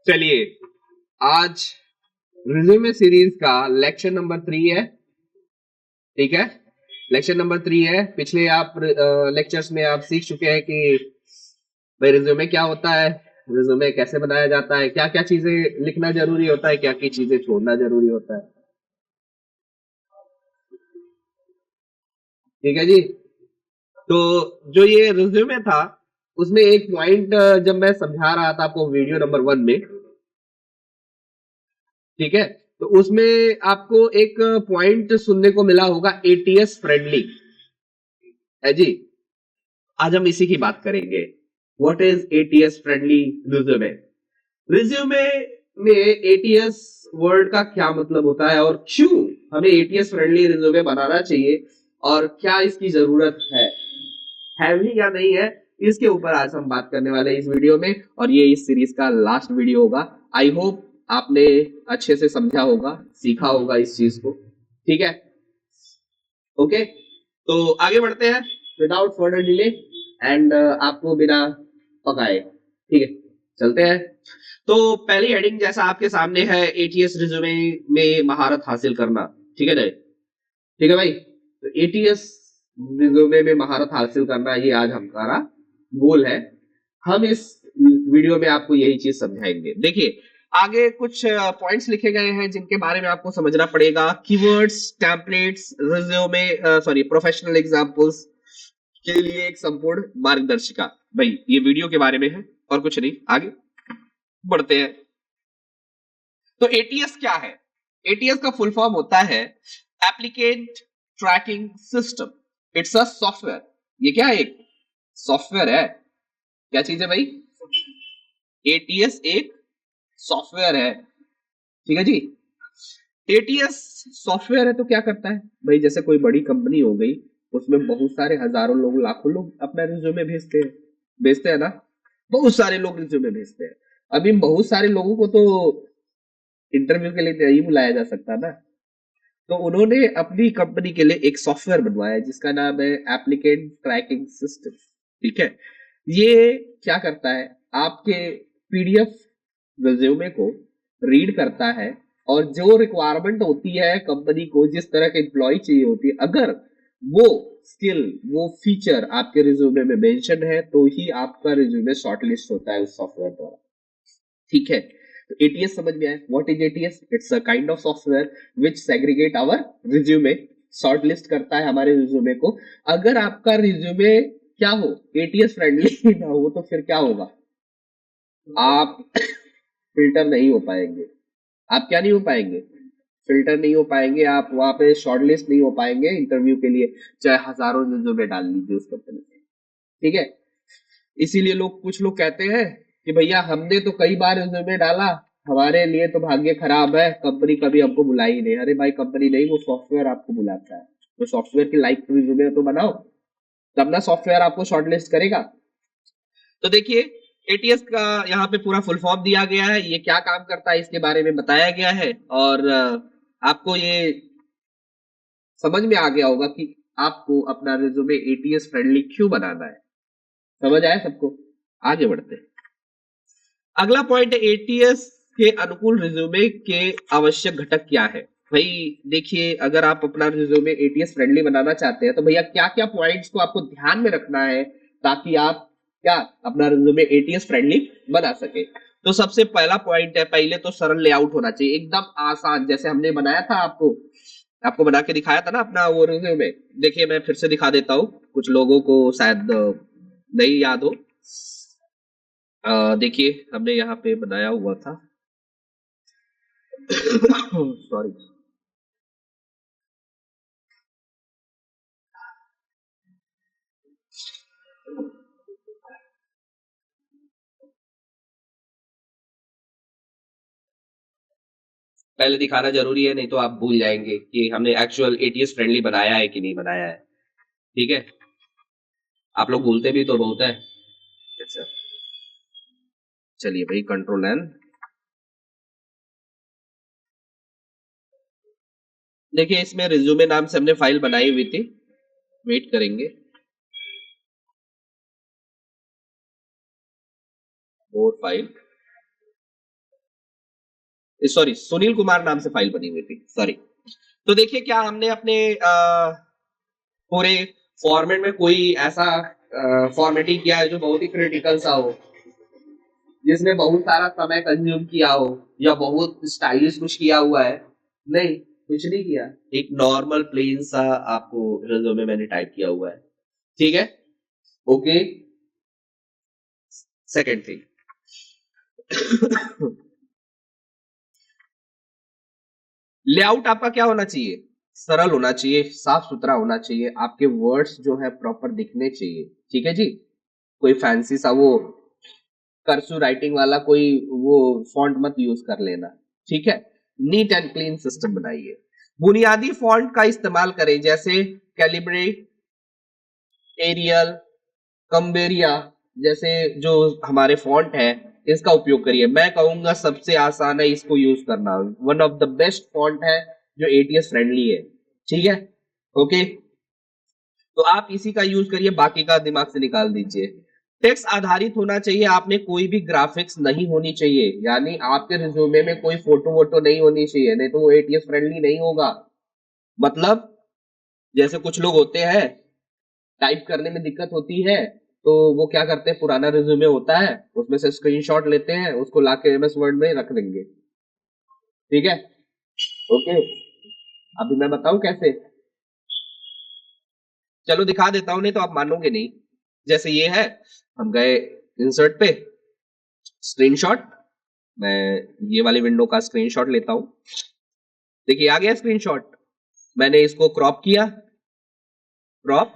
चलिए, आज resume series का लेक्चर नंबर 3 है। ठीक है, लेक्चर नंबर 3 है। पिछले आप लेक्चर्स में आप सीख चुके हैं कि भाई रिज्यूमे क्या होता है, रिज्यूमे कैसे बनाया जाता है, क्या क्या चीजें लिखना जरूरी होता है, क्या क्या चीजें छोड़ना जरूरी होता है। ठीक है जी। तो जो ये रिज्यूमे था, उसमें एक पॉइंट जब मैं समझा रहा था आपको वीडियो नंबर 1 में, ठीक है, तो उसमें आपको एक पॉइंट सुनने को मिला होगा, एटीएस फ्रेंडली है जी। आज हम इसी की बात करेंगे। What is ATS friendly resume. Resume में एटीएस वर्ड का क्या मतलब होता है और क्यों हमें एटीएस फ्रेंडली रिज्यूमे बनाना चाहिए और क्या इसकी जरूरत है भी या नहीं है, इसके ऊपर आज हम बात करने वाले हैं इस वीडियो में। और ये इस सीरीज का लास्ट वीडियो होगा। आई होप आपने अच्छे से समझा होगा, सीखा होगा इस चीज को। ठीक है, ओके। तो आगे बढ़ते हैं विदाउट फर्दर डिले एंड आपको बिना पकाए, ठीक है, चलते हैं। तो पहली हेडिंग जैसा आपके सामने है, एटीएस रिज्यूमे में महारत हासिल करना। ठीक है ना, ठीक है भाई। तो एटीएस रिज्यूमे में महारत हासिल करना, ये आज हमारा गोल है। हम इस वीडियो में आपको यही चीज समझाएंगे। देखिए, आगे कुछ पॉइंट्स लिखे गए हैं जिनके बारे में आपको समझना पड़ेगा। Keywords, templates, resume, sorry, professional examples के लिए एक संपूर्ण मार्गदर्शिका। भाई ये वीडियो के बारे में है और कुछ नहीं। आगे बढ़ते हैं। तो एटीएस क्या है। एटीएस का फुल फॉर्म होता है applicant tracking system. It's a software. ये क्या है, एक सॉफ्टवेयर है। क्या चीज है भाई, एटीएस एक सॉफ्टवेयर है। ठीक है जी। एटीएस सॉफ्टवेयर है तो क्या करता है भाई, जैसे कोई बड़ी कंपनी हो गई, उसमें बहुत सारे हजारों लोग, लाखों लोग अपना रिज्यूमे भेजते हैं ना। बहुत सारे लोग रिज्यूमे भेजते हैं। अभी बहुत सारे लोगों को तो इंटरव्यू के लिए नहीं बुलाया जा सकता ना। तो उन्होंने अपनी कंपनी के लिए एक सॉफ्टवेयर बनवाया जिसका नाम है एप्लीकेंट ट्रैकिंग सिस्टम। ठीक है, ये क्या करता है, आपके पीडीएफ रिज्यूमे को रीड करता है और जो रिक्वायरमेंट होती है कंपनी को, जिस तरह के एम्प्लॉय चाहिए होती है, अगर वो स्किल, वो फीचर आपके रिज्यूमे में मेंशन है तो ही आपका रिज्यूमे शॉर्टलिस्ट होता है उस सॉफ्टवेयर द्वारा। ठीक है, तो एटीएस समझ में आया। What is ATS, it's a kind of software which segregate our resume, shortlist करता है हमारे रिज्यूमे को। अगर आपका रिज्यूमे क्या हो, एटीएस फ्रेंडली ना हो, तो फिर क्या होगा, आप फिल्टर नहीं हो पाएंगे। आप क्या नहीं हो पाएंगे, फिल्टर नहीं हो पाएंगे, आप वहां पे शॉर्टलिस्ट नहीं हो पाएंगे इंटरव्यू के लिए, चाहे हजारों रिज्यूमे डाल लीजिए उस कंपनी में। ठीक है, इसीलिए लोग, कुछ लोग कहते हैं कि भैया हमने तो कई बार रिज्यूमे डाला, हमारे लिए तो भाग्य खराब है, कंपनी कभी हमको बुलाई ही नहीं। अरे भाई, कंपनी नहीं, वो सॉफ्टवेयर आपको बुलाता है। तो सॉफ्टवेयर की लाइक रिज्यूमे तो बनाओ, तब ना सॉफ्टवेयर आपको शॉर्टलिस्ट करेगा। तो देखिए, एटीएस का यहाँ पे पूरा फुल फॉर्म दिया गया है, ये क्या काम करता है इसके बारे में बताया गया है। और आपको ये समझ में आ गया होगा कि आपको अपना रिज्यूमे एटीएस फ्रेंडली क्यों बनाना है। समझ आया सबको। आगे बढ़ते हैं। अगला पॉइंट है, एटीएस के अनुकूल रिज्यूमे के आवश्यक घटक क्या है। भाई देखिए, अगर आप अपना रिज्यूमे एटीएस फ्रेंडली बनाना चाहते हैं तो भैया क्या क्या पॉइंट्स को आपको ध्यान में रखना है ताकि आप क्या अपना रिज्यूमे एटीएस फ्रेंडली बना सके। तो सबसे पहला पॉइंट है, पहले तो सरल लेआउट होना चाहिए, एकदम आसान, जैसे हमने बनाया था, आपको आपको बना के दिखाया था ना अपना वो रिज्यूमे। देखिए मैं फिर से दिखा देता हूँ, कुछ लोगों को शायद नहीं याद हो। देखिए हमने यहाँ पे बनाया हुआ था। सॉरी, पहले दिखाना जरूरी है, नहीं तो आप भूल जाएंगे कि हमने एक्चुअल एटीएस फ्रेंडली बनाया है कि नहीं बनाया है। ठीक है, आप लोग भूलते भी तो बहुत है। अच्छा, चलिए भाई, कंट्रोल एन। देखिए, इसमें रिज्यूमे नाम से हमने फाइल बनाई हुई थी, वेट करेंगे। और फाइल, सॉरी, सुनील कुमार नाम से फाइल बनी हुई थी, सॉरी। तो देखिए क्या हमने अपने पूरे फॉर्मेट में कोई ऐसा फॉर्मेटिंग किया है जो बहुत ही क्रिटिकल सा हो, जिसने बहुत सारा समय कंज्यूम किया हो, या बहुत स्टाइलिश कुछ किया हुआ है? नहीं, कुछ नहीं किया। एक नॉर्मल प्लेन सा आपको रिज्यूमे मैंने टाइप किया हुआ है, ठीक है। ओके, सेकंड थिंग, लेआउट आपका क्या होना चाहिए? सरल होना चाहिए, साफ सुथरा होना चाहिए, आपके वर्ड्स जो है प्रॉपर दिखने चाहिए, ठीक है जी। कोई फैंसी सा वो कर्सू राइटिंग वाला कोई वो फॉन्ट मत यूज कर लेना, ठीक है। नीट एंड क्लीन सिस्टम बनाइए। बुनियादी फॉन्ट का इस्तेमाल करें, जैसे कैलिब्रे, एरियल, कंबेरिया जैसे जो हमारे फॉन्ट है, इसका उपयोग करिए। मैं कहूंगा सबसे आसान है इसको यूज करना, one of the best font है जो एटीएस फ्रेंडली है, ठीक है। ओके, तो आप इसी का यूज करिए, बाकी का दिमाग से निकाल दीजिए। टेक्स्ट आधारित होना चाहिए, आपने कोई भी ग्राफिक्स नहीं होनी चाहिए, यानी आपके रिज्यूमे में कोई फोटो वोटो नहीं होनी चाहिए, नहीं तो वो एटीएस फ्रेंडली नहीं होगा। मतलब जैसे कुछ लोग होते हैं, टाइप करने में दिक्कत होती है, तो वो क्या करते हैं, पुराना रिज्यूमे होता है उसमें से स्क्रीनशॉट लेते हैं, उसको लाके एमएस वर्ड में रख देंगे, ठीक है। ओके, अभी मैं बताऊं कैसे? चलो दिखा देता हूं, नहीं तो आप मानोगे नहीं। जैसे ये है, हम गए इंसर्ट पे, स्क्रीनशॉट, मैं ये वाली विंडो का स्क्रीनशॉट लेता हूं। देखिए आ गया स्क्रीनशॉट, मैंने इसको क्रॉप किया, क्रॉप,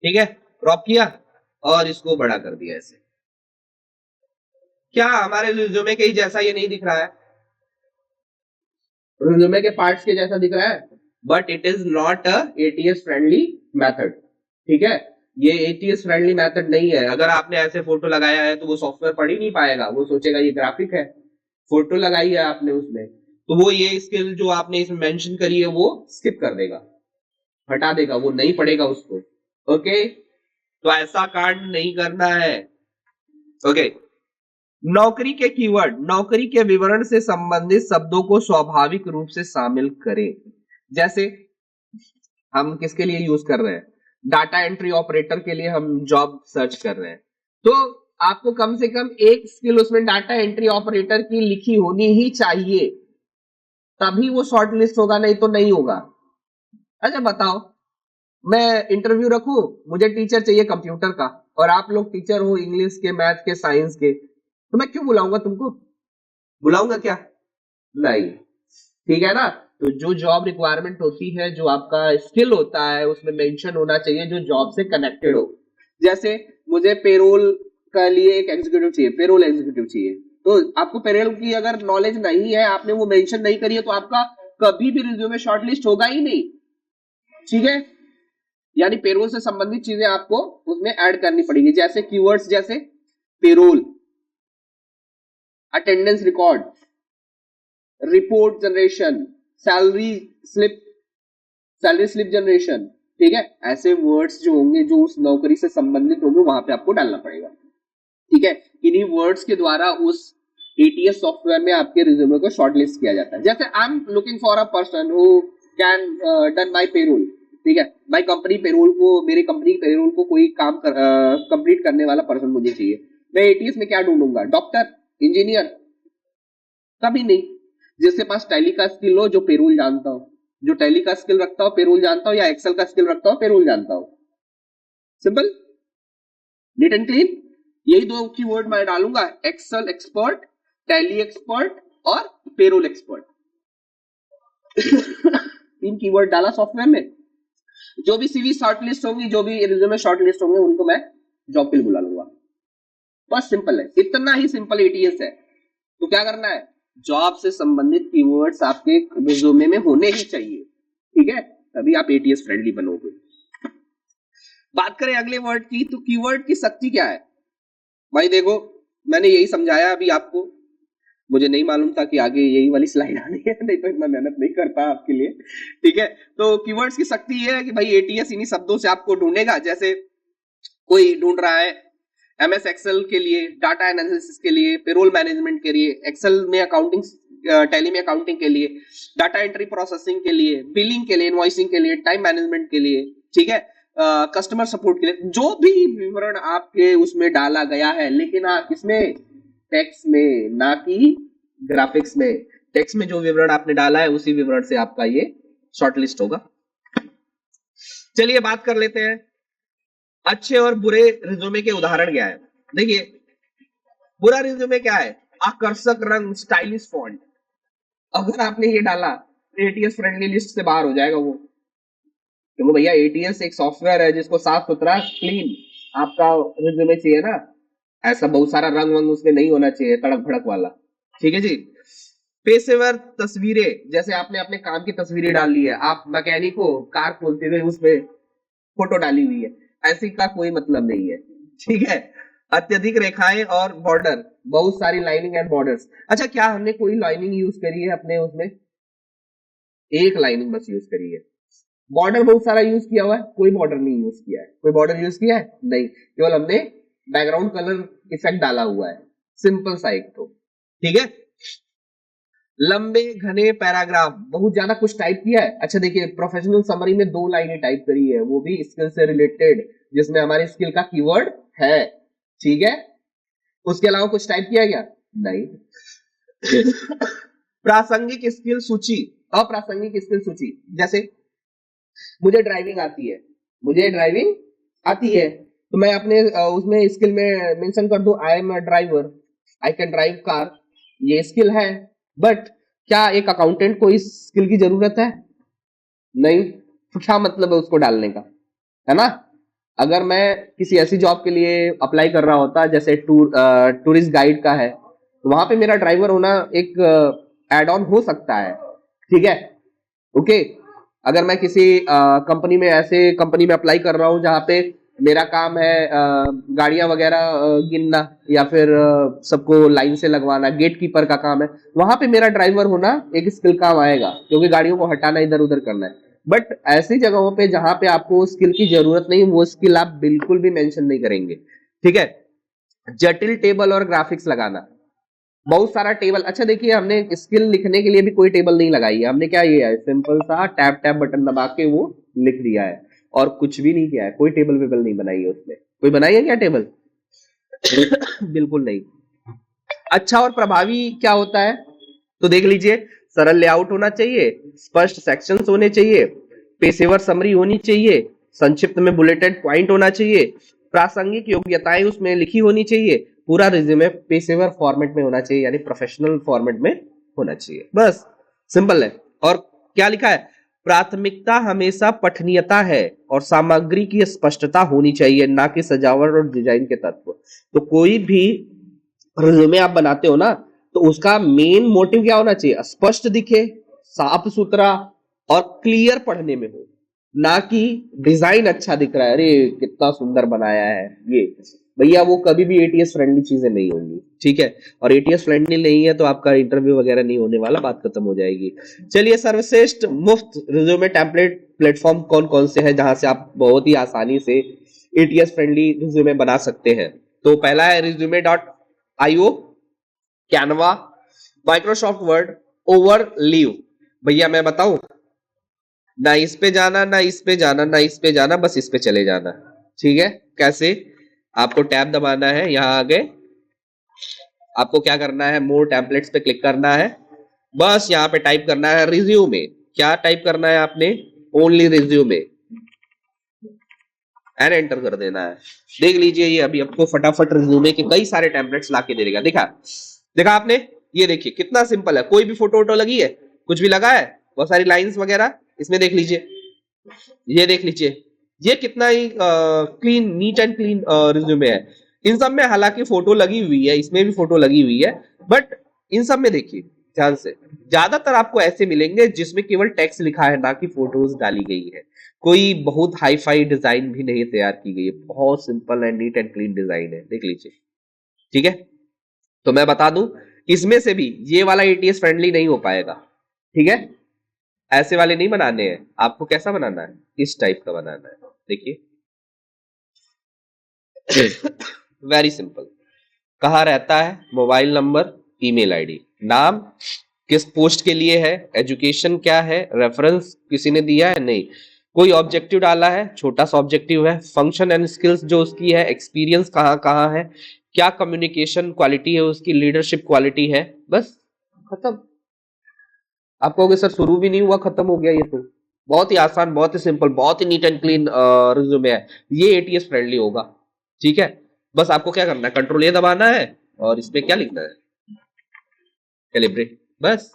ठीक है, क्रॉप किया और इसको बड़ा कर दिया ऐसे। क्या हमारे रिज्यूमे के ही जैसा ये नहीं दिख रहा है? रिज्यूमे के पार्ट्स के जैसा दिख रहा है, but it is not a ATS friendly method, ठीक है। ये एटीएस फ्रेंडली मेथड नहीं है। अगर आपने ऐसे फोटो लगाया है तो वो सॉफ्टवेयर पढ़ ही नहीं पाएगा, वो सोचेगा ये ग्राफिक है। फोटो लगाई है आपने उसमें, तो वो ये स्किल जो आपने इसमें मेंशन करी है वो स्किप कर देगा, हटा देगा, वो नहीं पढ़ेगा उसको। ओके, तो ऐसा कांड नहीं करना है। ओके, नौकरी के कीवर्ड, नौकरी के विवरण से संबंधित शब्दों को स्वाभाविक रूप से शामिल करें। जैसे हम किसके लिए यूज कर रहे हैं, डाटा एंट्री ऑपरेटर के लिए हम जॉब सर्च कर रहे हैं, तो आपको कम से कम एक स्किल उसमें डाटा एंट्री ऑपरेटर की लिखी होनी ही चाहिए, तभी वो शॉर्ट लिस्ट होगा, नहीं तो नहीं होगा। अच्छा बताओ, मैं इंटरव्यू रखूं, मुझे टीचर चाहिए कंप्यूटर का, और आप लोग टीचर हो इंग्लिश के, मैथ के, साइंस के, तो मैं क्यों बुलाऊंगा तुमको? बुलाऊंगा क्या? नहीं, ठीक है ना। तो जो जॉब रिक्वायरमेंट होती है, जो आपका स्किल होता है, उसमें मेंशन होना चाहिए जो जॉब से कनेक्टेड हो। जैसे मुझे पेरोल के लिए एक एग्जीक्यूटिव चाहिए, पेरोल एग्जीक्यूटिव चाहिए, तो आपको पेरोल की अगर नॉलेज नहीं है, आपने वो मेंशन नहीं करी है, तो आपका कभी भी रिज्यूमे शॉर्टलिस्ट होगा ही नहीं, ठीक है। यानी पेरोल से संबंधित चीजें आपको उसमें ऐड करनी पड़ेगी, जैसे कीवर्ड्स, जैसे payroll, attendance record, report generation, salary slip, salary slip generation, ठीक है। ऐसे वर्ड्स जो होंगे जो उस नौकरी से संबंधित होंगे, वहां पे आपको डालना पड़ेगा, ठीक है। इन्हीं वर्ड्स के द्वारा उस एटीएस सॉफ्टवेयर में आपके रिज्यूमे को शॉर्टलिस्ट किया जाता है। जैसे I am looking for a person who can done my payroll, ठीक है। माय कंपनी पेरोल को, मेरी कंपनी पेरोल को कोई काम कंप्लीट करने वाला पर्सन मुझे चाहिए। मैं एटीएस में क्या ढूंढूंगा, डॉक्टर, इंजीनियर? कभी नहीं। जिसके पास टैली का स्किल हो, जो पेरोल जानता हो, जो टैली का स्किल रखता हो, पेरोल जानता हो, या एक्सेल का स्किल रखता हो, पेरोल जानता हो। Simple, NEET and clean. यही दो कीवर्ड मैं डालूंगा, एक्सेल एक्सपर्ट, टैली एक्सपर्ट और पेरोल एक्सपर्ट। तीन कीवर्ड डाला सॉफ्टवेयर में, जो भी सीवी शॉर्टलिस्ट होंगी, जो भी रिज्यूमे शॉर्टलिस्ट होंगे, उनको मैं जॉब के लिए बुला लूंगा। बस सिंपल है, इतना ही सिंपल एटीएस है। तो क्या करना है, जॉब से संबंधित कीवर्ड्स आपके रिज्यूमे में होने ही चाहिए, ठीक है, तभी आप एटीएस फ्रेंडली बनोगे। बात करें अगले वर्ड की, तो कीवर्ड की शक्ति क्या है? भाई देखो, मैंने यही समझाया अभी आपको। मुझे नहीं मालूम था कि आगे यही वाली स्लाइड आनी है, नहीं तो इतना मेहनत नहीं करता आपके लिए। ठीक है, तो कीवर्ड्स की शक्ति ये है कि भाई एटीएस इन्हीं शब्दों से आपको ढूंढेगा। जैसे कोई ढूंढ रहा है एमएस एक्सेल के लिए, डाटा एनालिसिस के लिए, पेरोल मैनेजमेंट के लिए, एक्सेल में अकाउंटिंग, टैली में अकाउंटिंग के लिए, डाटा एंट्री प्रोसेसिंग के लिए, बिलिंग के लिए, इनवॉइसिंग के लिए, टाइम मैनेजमेंट के लिए, ठीक है, कस्टमर सपोर्ट के लिए, जो भी विवरण आपके उसमें डाला गया है, लेकिन हाँ किसमें, टेक्स्ट में, ना कि ग्राफिक्स में। टेक्स्ट में जो विवरण आपने डाला है उसी विवरण से आपका ये शॉर्टलिस्ट होगा। चलिए बात कर लेते हैं अच्छे और बुरे रिज्यूमे के उदाहरण क्या है। देखिए बुरा रिज्यूमे क्या है, आकर्षक रंग, स्टाइलिश फॉन्ट। अगर आपने ये डाला तो एटीएस फ्रेंडली लिस्ट से बाहर हो जाएगा वो, क्योंकि भैया एटीएस एक सॉफ्टवेयर है जिसको साफ सुथरा क्लीन आपका रिज्यूमे चाहिए ना, ऐसा बहुत सारा रंग वंग उसमें नहीं होना चाहिए तड़क भड़क वाला। ठीक है जी। पेशेवर तस्वीरें, जैसे आपने अपने काम की तस्वीरें डाल ली है, आप मैकेनिक हो, कार खोलते हुए उसमें फोटो डाली हुई है, ऐसी का कोई मतलब नहीं है। ठीक है। अत्यधिक रेखाएं और बॉर्डर, बहुत सारी लाइनिंग एंड बॉर्डर्स। अच्छा क्या हमने कोई लाइनिंग यूज करी है अपने उसमें, एक लाइनिंग बस यूज करी है। बॉर्डर बहुत सारा यूज किया हुआ है, कोई बॉर्डर नहीं यूज किया है। कोई बॉर्डर यूज किया है नहीं, केवल हमने बैकग्राउंड कलर इफेक्ट डाला हुआ है, सिंपल सा एक तो। ठीक है। लंबे घने पैराग्राफ, बहुत ज्यादा कुछ टाइप किया है। अच्छा देखिए प्रोफेशनल समरी में 2 लाइनें टाइप करी है, वो भी स्किल से रिलेटेड, जिसमें हमारी स्किल का कीवर्ड है। ठीक है। उसके अलावा कुछ टाइप किया क्या, नहीं। प्रासंगिक स्किल सूची, अप्रासंगिक स्किल सूची, जैसे मुझे ड्राइविंग आती है, मुझे ड्राइविंग आती है, तो मैं अपने उसमें स्किल में मेंशन कर दूं I am a driver, I can drive car, ये स्किल है। बट क्या एक अकाउंटेंट को इस स्किल की जरूरत है, नहीं, तो क्या मतलब है उसको डालने का, है ना। अगर मैं किसी ऐसी जॉब के लिए अप्लाई कर रहा होता जैसे टूरिस्ट गाइड का है, तो वहां पे मेरा ड्राइवर होना एक एड ऑन हो सकता है। ठीक है। ओके। अगर मैं किसी कंपनी में, ऐसे कंपनी में अप्लाई कर रहा हूँ जहाँ पे मेरा काम है गाड़ियां वगैरह गिनना, या फिर सबको लाइन से लगवाना, गेट कीपर का काम है, वहां पे मेरा ड्राइवर होना एक स्किल काम आएगा, क्योंकि गाड़ियों को हटाना इधर उधर करना है। बट ऐसी जगहों पे जहां पे आपको स्किल की जरूरत नहीं, वो स्किल आप बिल्कुल भी मेंशन नहीं करेंगे। ठीक है। जटिल टेबल और ग्राफिक्स लगाना, बहुत सारा टेबल। अच्छा देखिए हमने स्किल लिखने के लिए भी कोई टेबल नहीं लगाई है, हमने क्या ये है सिंपल सा टैब टैब बटन दबा के वो लिख दिया है, और कुछ भी नहीं किया है, कोई टेबल वेबल नहीं बनाई है उसमें। कोई बनाई है क्या टेबल? बिल्कुल नहीं। अच्छा और प्रभावी क्या होता है, तो देख लीजिए, सरल लेआउट होना चाहिए, स्पष्ट सेक्शंस होने चाहिए, पेशेवर समरी होनी चाहिए, संक्षिप्त में बुलेटेड पॉइंट होना चाहिए, प्रासंगिक योग्यताएं उसमें लिखी होनी चाहिए, पूरा रिज्यूमे पेशेवर फॉर्मेट में होना चाहिए, यानी प्रोफेशनल फॉर्मेट में होना चाहिए। बस सिंपल है। और क्या लिखा है, प्राथमिकता हमेशा पठनीयता है और सामग्री की स्पष्टता होनी चाहिए, ना कि सजावट और डिजाइन के तत्व। तो कोई भी रिज्यूमे आप बनाते हो ना, तो उसका मेन मोटिव क्या होना चाहिए, स्पष्ट दिखे, साफ सुथरा और क्लियर पढ़ने में हो, ना कि डिजाइन अच्छा दिख रहा है, अरे कितना सुंदर बनाया है ये, भैया वो कभी भी एटीएस फ्रेंडली चीजें नहीं होंगी। ठीक है। और एटीएस फ्रेंडली नहीं है तो आपका इंटरव्यू वगैरह नहीं होने वाला, बात खत्म हो जाएगी। चलिए सर्वश्रेष्ठ मुफ्त रिज्यूमे टेम्पलेट प्लेटफॉर्म कौन कौन से हैं जहां से आप बहुत ही आसानी से एटीएस फ्रेंडली रिज्यूमे बना सकते हैं। तो पहला है resume.io, Canva, Microsoft word, over leave. भैया मैं बताऊं, ना इस पे जाना, ना इस पे जाना, ना इस पे जाना, बस इस पे चले जाना। ठीक है। कैसे, आपको टैब दबाना है, यहां आगे आपको क्या करना है, मोर टेम्पलेट्स पे क्लिक करना है, बस यहां पे टाइप करना है रिज्यूमे। क्या टाइप करना है आपने, ओनली रिज्यूमे, एंड एंटर कर देना है। देख लीजिए ये अभी आपको फटाफट रिज्यूमे के कई सारे टेम्पलेट्स लाके दे देगा। देखा, देखा आपने, ये देखिए कितना सिंपल है, कोई भी फोटो वोटो लगी है, कुछ भी लगा है, बहुत सारी लाइंस वगैरह इसमें देख लीजिए, ये देख लीजिए, ये कितना ही clean, neat and clean resume है। इन सब में हालांकि फोटो लगी हुई है, इसमें भी फोटो लगी हुई है, बट इन सब में देखिए ध्यान से, ज्यादातर आपको ऐसे मिलेंगे जिसमें केवल टेक्स्ट लिखा है, ना कि फोटोज डाली गई है। कोई बहुत हाई फाई डिजाइन भी नहीं तैयार की गई है, बहुत simple and NEET and clean design है, देख लीजिए। ठीक है। तो मैं बता दूं, इसमें से भी ये वाला एटीएस फ्रेंडली नहीं हो पाएगा, ठीक है। ऐसे वाले नहीं बनाने हैं आपको, कैसा बनाना है, इस टाइप का बनाना है। देखिए वेरी सिंपल, कहाँ रहता है, मोबाइल नंबर, ईमेल आईडी, नाम किस पोस्ट के लिए है, एजुकेशन क्या है, रेफरेंस किसी ने दिया है नहीं, कोई ऑब्जेक्टिव डाला है, छोटा सा ऑब्जेक्टिव है, फंक्शन एंड स्किल्स जो उसकी है, एक्सपीरियंस कहाँ कहाँ है, क्या कम्युनिकेशन क्वालिटी है उसकी, लीडरशिप क्वालिटी है, बस खत्म। आप कहोगे सर शुरू भी नहीं हुआ खत्म हो गया, ये तो बहुत ही आसान, बहुत ही सिंपल, बहुत ही नीट एंड क्लीन रिज्यूमे है, ये एटीएस फ्रेंडली होगा, ठीक है। बस आपको क्या करना है, कंट्रोल ए दबाना है और इसमें क्या लिखना है, कैलिब्रेट, बस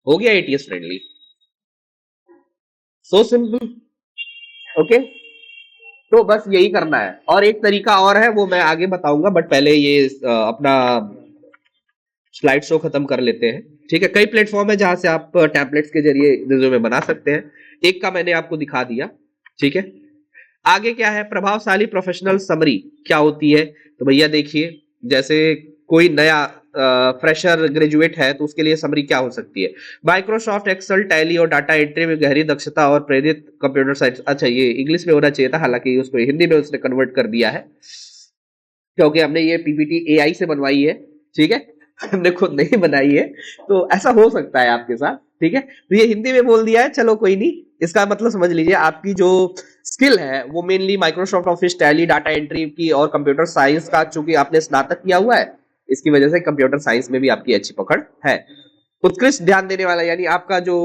हो गया ATS friendly, so simple. Okay, तो बस यही करना है। और एक तरीका और है वो मैं आगे बताऊंगा, बट पहले ये अपना स्लाइड शो खत्म कर लेते हैं, ठीक है। कई प्लेटफॉर्म है जहां से आप टैबलेट्स के जरिए रिज्यूमे बना सकते हैं, एक का मैंने आपको दिखा दिया, ठीक है। आगे क्या है, प्रभावशाली प्रोफेशनल समरी क्या होती है, तो भैया देखिए, जैसे कोई नया फ्रेशर ग्रेजुएट है तो उसके लिए समरी क्या हो सकती है, माइक्रोसॉफ्ट एक्सेल, टैली और डाटा एंट्री में गहरी दक्षता और प्रेरित कंप्यूटर साइंस। अच्छा, ये इंग्लिश में होना चाहिए था, हालांकि उसको हिंदी में उसने कन्वर्ट कर दिया है, क्योंकि हमने ये पीपीटी एआई से बनवाई है, ठीक है, हमने खुद नहीं बनाई है, तो ऐसा हो सकता है आपके साथ, ठीक है। तो ये हिंदी में बोल दिया है, चलो कोई नहीं, इसका मतलब समझ लीजिए आपकी जो स्किल है वो mainly Microsoft office, tally, data entry की और कंप्यूटर साइंस का, चूंकि आपने स्नातक किया हुआ है इसकी वजह से कंप्यूटर साइंस में भी आपकी अच्छी पकड़ है। उत्कृष्ट ध्यान देने वाला, यानी आपका जो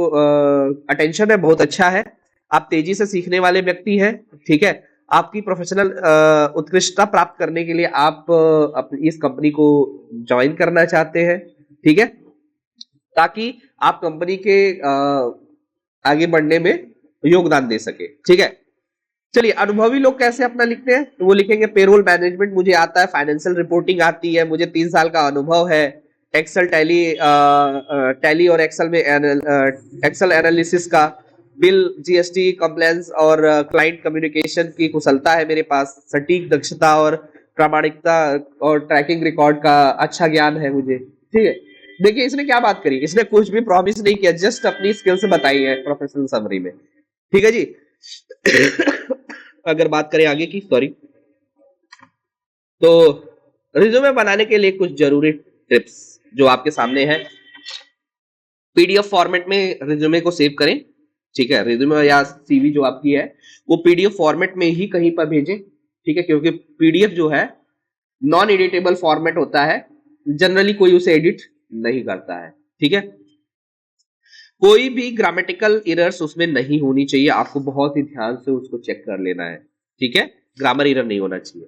अटेंशन है बहुत अच्छा है, आप तेजी से सीखने वाले व्यक्ति हैं, ठीक है। आपकी प्रोफेशनल उत्कृष्टता प्राप्त करने के लिए आप इस कंपनी को ज्वाइन करना चाहते हैं, ठीक है, ताकि आप कंपनी के आगे बढ़ने में योगदान दे सके, ठीक है। चलिए, अनुभवी लोग कैसे अपना लिखते हैं, तो वो लिखेंगे पेरोल मैनेजमेंट मुझे आता है, फाइनेंशियल रिपोर्टिंग आती है, मुझे 3 साल का अनुभव है, एक्सेल, टैली, टैली और एक्सेल में एक्सेल एनालिसिस का, बिल, जीएसटी कंप्लायंस और क्लाइंट कम्युनिकेशन की कुशलता है मेरे पास, सटीक दक्षता और प्रामाणिकता और ट्रैकिंग रिकॉर्ड का अच्छा ज्ञान है मुझे, ठीक है। देखिए इसने क्या बात करी, इसने कुछ भी प्रॉमिस नहीं किया, जस्ट अपनी स्किल्स बताई है प्रोफेशनल समरी में, ठीक है जी। अगर बात करें आगे की, सॉरी, तो रिज्यूमे बनाने के लिए कुछ जरूरी टिप्स जो आपके सामने है, पीडीएफ फॉर्मेट में रिज्यूमे को सेव करें, ठीक है। रिज्यूमे या सीवी जो आपकी है वो पीडीएफ फॉर्मेट में ही कहीं पर भेजें, ठीक है, क्योंकि पीडीएफ जो है नॉन एडिटेबल फॉर्मेट होता है, जनरली कोई उसे एडिट नहीं करता है, ठीक है। कोई भी ग्रामेटिकल एरर्स उसमें नहीं होनी चाहिए, आपको बहुत ही ध्यान से उसको चेक कर लेना है, ठीक है, ग्रामर एरर नहीं होना चाहिए।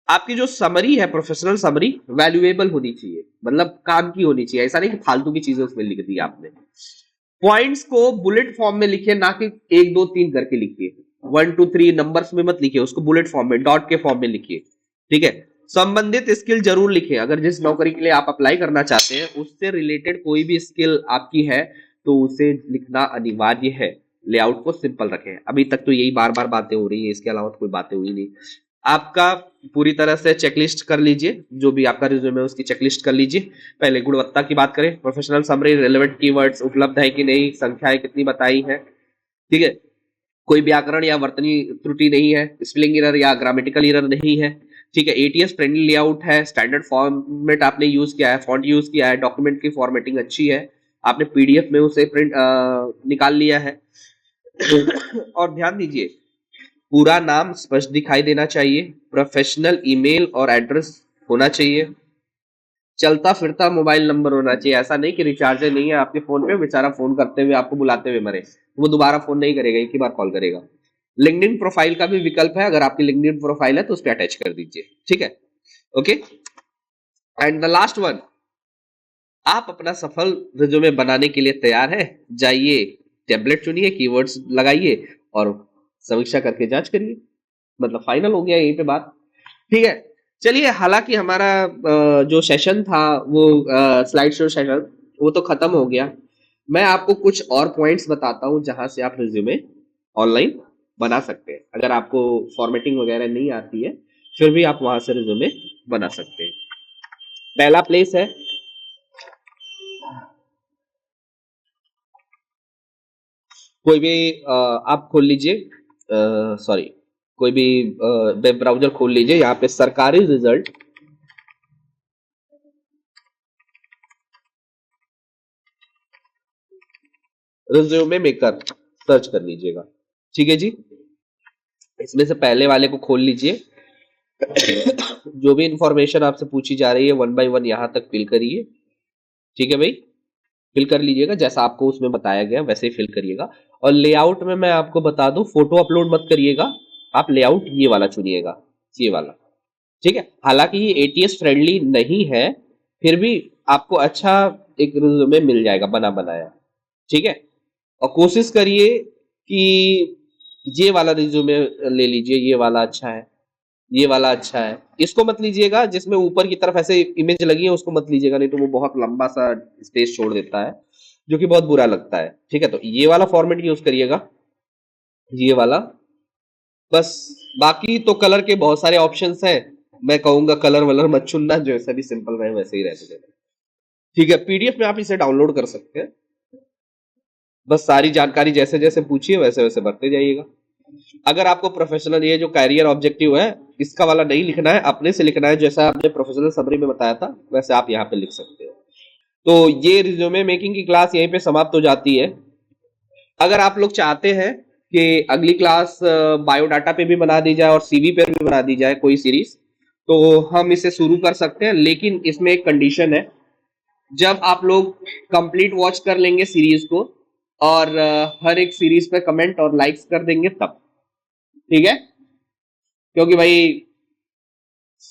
आपकी जो समरी है, प्रोफेशनल समरी, वैल्यूएबल होनी चाहिए, मतलब काम की होनी चाहिए, ऐसा नहीं कि फालतू की चीजें उसमें लिख दी आपने। पॉइंट्स को बुलेट फॉर्म में लिखिए, ना कि 1 2 3 करके लिखिए, 1 2 3 नंबर्स में मत लिखिए, उसको बुलेट फॉर्म में, डॉट के फॉर्म में लिखिए, ठीक है। संबंधित स्किल जरूर लिखें, अगर जिस नौकरी के लिए आप अप्लाई करना चाहते हैं उससे रिलेटेड कोई भी स्किल आपकी है तो उसे लिखना अनिवार्य है। लेआउट को सिंपल रखें, अभी तक तो यही बार बार बातें हो रही है, इसके अलावा तो कोई बातें हुई नहीं। आपका पूरी तरह से चेकलिस्ट कर लीजिए, जो भी आपका रिज्यूमे है उसकी चेकलिस्ट कर लीजिए। पहले गुणवत्ता की बात करें, प्रोफेशनल समरी, रिलेवेंट कीवर्ड्स उपलब्ध है कि नहीं, संख्याएं कितनी बताई है, ठीक है, कोई व्याकरण या वर्तनी त्रुटि नहीं है, स्पेलिंग एरर या ग्रामेटिकल एरर नहीं है, ठीक है, एटीएस फ्रेंडली लेआउट है, स्टैंडर्ड फॉर्मेट आपने यूज किया है, फॉन्ट यूज किया है, डॉक्यूमेंट की फॉर्मेटिंग अच्छी है, आपने पीडीएफ में उसे प्रिंट निकाल लिया है। और ध्यान दीजिए, पूरा नाम स्पष्ट दिखाई देना चाहिए, प्रोफेशनल ईमेल और एड्रेस होना चाहिए, चलता फिरता मोबाइल नंबर होना चाहिए, ऐसा नहीं कि रिचार्ज नहीं है आपके फोन पे, बेचारा फोन करते हुए आपको बुलाते हुए मरे, वो दोबारा फोन नहीं करेगा, एक ही बार कॉल करेगा। लिंक्डइन प्रोफाइल का भी विकल्प है, अगर आपकी लिंक्डइन प्रोफाइल है तो उस पर अटैच कर दीजिए, ठीक है। Okay, and the last one, आप अपना सफल रिज्यूमे बनाने के लिए तैयार है, जाइए टेम्पलेट चुनिए, कीवर्ड्स लगाइए और समीक्षा करके जांच करिए, मतलब फाइनल हो गया यहीं पे बात, ठीक है। चलिए, हालांकि हमारा जो सेशन था वो स्लाइड शो सेशन वो तो खत्म हो गया, मैं आपको कुछ और पॉइंट्स बताता हूं जहां से आप रिज्यूमे ऑनलाइन बना सकते हैं, अगर आपको फॉर्मेटिंग वगैरह नहीं आती है फिर भी आप वहां से रिज्यूमे बना सकते हैं। पहला प्लेस है कोई भी आप खोल लीजिए, सॉरी, कोई भी वेब ब्राउजर खोल लीजिए, यहाँ पे सरकारी रिजल्ट रिज्यूमे मेकर सर्च कर लीजिएगा। ठीक है जी, इसमें से पहले वाले को खोल लीजिए। जो भी इंफॉर्मेशन आपसे पूछी जा रही है 1 बाय 1 यहाँ तक फिल करिए। ठीक है भाई, फिल कर लीजिएगा, जैसा आपको उसमें बताया गया वैसे ही फिल करिएगा। और लेआउट में मैं आपको बता दूं, फोटो अपलोड मत करिएगा, आप लेआउट ये वाला चुनिएगा, ये वाला। ठीक है, हालांकि ये एटीएस फ्रेंडली नहीं है, फिर भी आपको अच्छा एक रिज्यूमे मिल जाएगा बना बनाया। ठीक है, और कोशिश करिए कि ये वाला रिज्यूमे ले लीजिए, ये वाला अच्छा है, ये वाला अच्छा है। इसको मत लीजिएगा जिसमें ऊपर की तरफ ऐसे इमेज लगी है, उसको मत लीजिएगा, नहीं तो वो बहुत लंबा सा स्पेस छोड़ देता है, जो कि बहुत बुरा लगता है। ठीक है, तो ये वाला फॉर्मेट यूज करिएगा, ये वाला बस। बाकी तो कलर के बहुत सारे ऑप्शंस हैं, मैं कहूंगा कलर वलर मत चुनना, जैसे भी सिंपल रहे वैसे ही रहने देना। ठीक है, पीडीएफ में आप इसे डाउनलोड कर सकते हैं, बस सारी जानकारी जैसे जैसे पूछिए वैसे वैसे भरते जाइएगा। अगर आपको प्रोफेशनल ये जो कैरियर ऑब्जेक्टिव है इसका वाला नहीं लिखना है, अपने से लिखना है, जैसा आपने प्रोफेशनल समरी में बताया था वैसे आप यहाँ पे लिख सकते हो। तो ये रिज्यूमे मेकिंग की क्लास यहीं पे समाप्त हो जाती है। अगर आप लोग चाहते हैं कि अगली क्लास बायोडाटा पे भी बना दी जाए और सीवी पे भी बना दी जाए कोई सीरीज, तो हम इसे शुरू कर सकते हैं, लेकिन इसमें एक कंडीशन है, जब आप लोग कंप्लीट वॉच कर लेंगे सीरीज को और हर एक सीरीज पे कमेंट और लाइक्स कर देंगे तब। ठीक है, क्योंकि भाई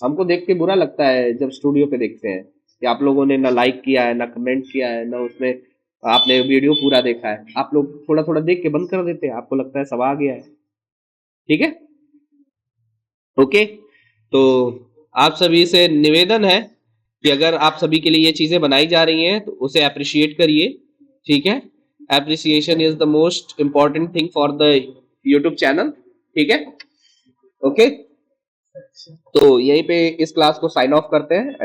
हमको देख के बुरा लगता है जब स्टूडियो पे देखते हैं कि आप लोगों ने ना लाइक किया है, ना कमेंट किया है, ना उसमें आपने वीडियो पूरा देखा है। आप लोग थोड़ा थोड़ा देख के बंद कर देते हैं, आपको लगता है सब आ गया है। ठीक है, ओके। तो आप सभी से निवेदन है कि अगर आप सभी के लिए ये चीजें बनाई जा रही हैं तो उसे अप्रिशिएट करिए। ठीक है, appreciation is the most important thing for the YouTube channel. ठीक है, ओके। तो यहीं पे इस क्लास को साइन ऑफ करते हैं।